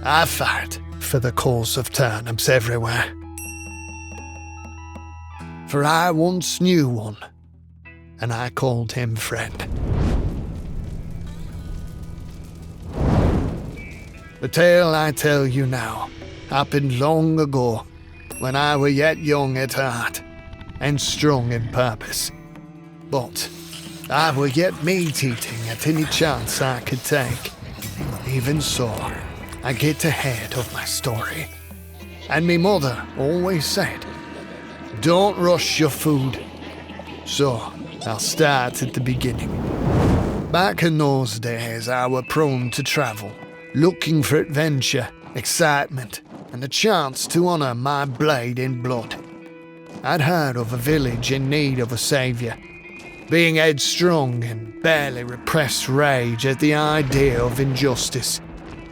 I fight for the cause of turnips everywhere. For I once knew one, and I called him friend. The tale I tell you now happened long ago, when I were yet young at heart and strong in purpose. But I were yet meat-eating at any chance I could take. Even so, I get ahead of my story. And me mother always said, don't rush your food. So, I'll start at the beginning. Back in those days, I were prone to travel, looking for adventure, excitement, and a chance to honour my blade in blood. I'd heard of a village in need of a saviour, being headstrong and barely repressed rage at the idea of injustice.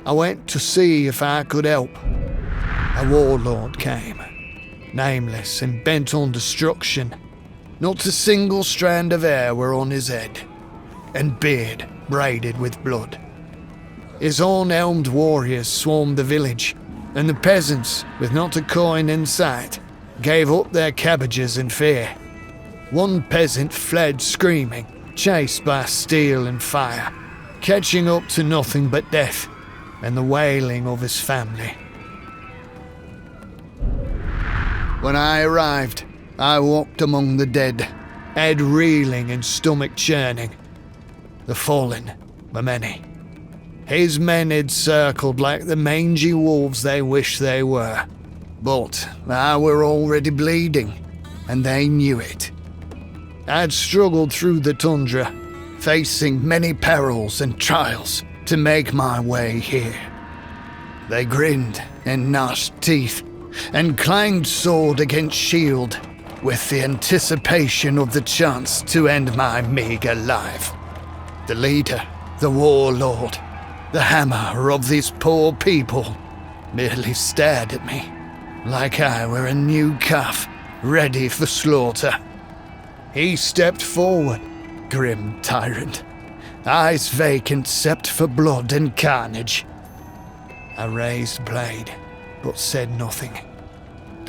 I went to see if I could help. A warlord came, nameless and bent on destruction. Not a single strand of hair were on his head, and beard braided with blood. His own helmed warriors swarmed the village, and the peasants, with not a coin in sight, gave up their cabbages in fear. One peasant fled screaming, chased by steel and fire, catching up to nothing but death and the wailing of his family. When I arrived, I walked among the dead, head reeling and stomach churning. The fallen were many. His men had circled like the mangy wolves they wish they were. But I were already bleeding, and they knew it. I'd struggled through the tundra, facing many perils and trials to make my way here. They grinned and gnashed teeth, and clanged sword against shield, with the anticipation of the chance to end my meagre life. The leader, the warlord, the hammer of these poor people, merely stared at me, like I were a new calf, ready for slaughter. He stepped forward, grim tyrant, eyes vacant except for blood and carnage. I raised blade, but said nothing.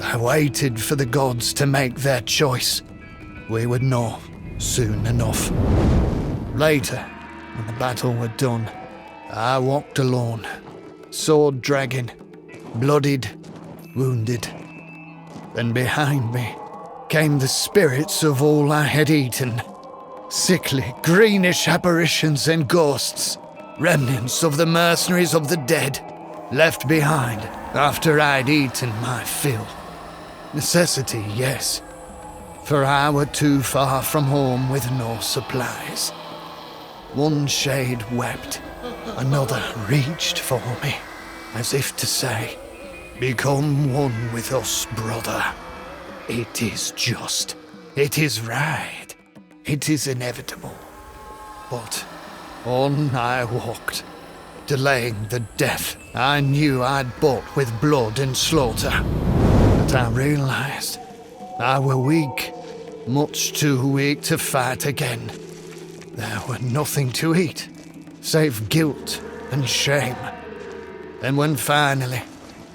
I waited for the gods to make their choice. We would know soon enough. Later, when the battle were done, I walked alone, sword dragging, bloodied, wounded. Then behind me came the spirits of all I had eaten. Sickly, greenish apparitions and ghosts, remnants of the mercenaries of the dead, left behind after I'd eaten my fill. Necessity, yes, for I were too far from home with no supplies. One shade wept, another reached for me, as if to say, become one with us, brother. It is just, it is right, it is inevitable. But on I walked, delaying the death I knew I'd bought with blood and slaughter. But I realized I were weak, much too weak to fight again. There were nothing to eat, save guilt and shame. And when finally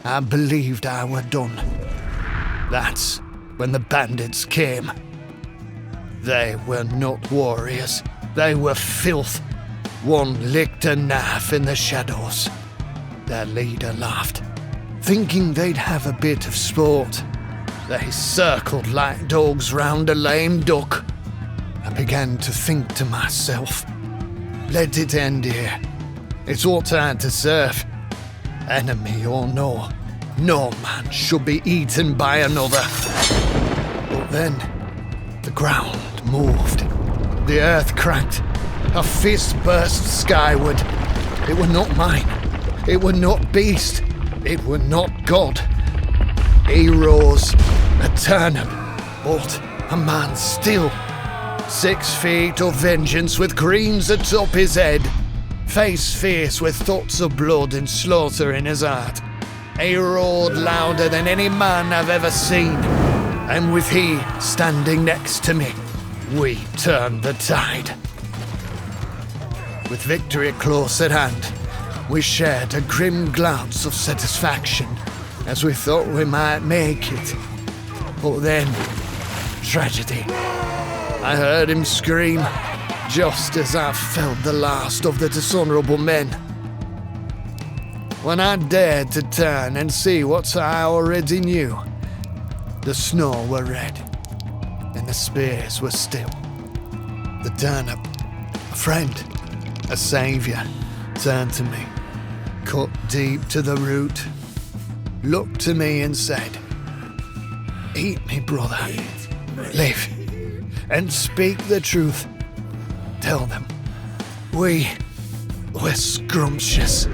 I believed I were done, that's when the bandits came. They were not warriors, they were filth. One licked a knife in the shadows. Their leader laughed, thinking they'd have a bit of sport. They circled like dogs round a lame duck. I began to think to myself, let it end here. It's what I deserve. Enemy or no, no man should be eaten by another. But then, the ground moved. The earth cracked. A fist burst skyward. It were not mine. It were not beast. It were not God. He rose, a turnip, but a man still. 6 feet of vengeance with greens atop his head. Face fierce with thoughts of blood and slaughter in his heart. He roared louder than any man I've ever seen. And with he standing next to me, we turned the tide. With victory close at hand, We shared a grim glance of satisfaction as we thought we might make it. But then, tragedy. I heard him scream just as I felt the last of the dishonourable men. When I dared to turn and see what I already knew, the snow were red and the spears were still. The turnip, a friend, a saviour, turned to me, cut deep to the root, looked to me and said, "Eat me, brother, live, and speak the truth. Tell them, we're scrumptious."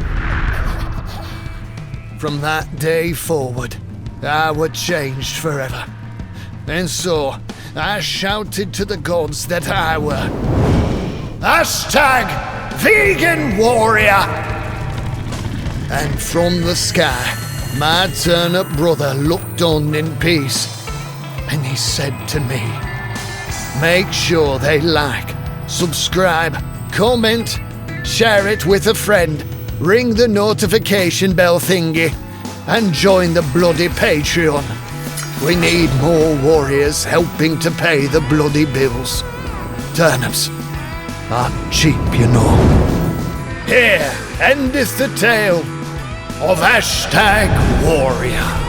From that day forward, I were changed forever. And so, I shouted to the gods that I were #Vegan Warrior! And from the sky, my turnip brother looked on in peace, and he said to me, "Make sure they like, subscribe, comment, share it with a friend, ring the notification bell thingy, and join the bloody Patreon. We need more warriors helping to pay the bloody bills. Turnips aren't cheap, you know." Here endeth the tale of #Warrior.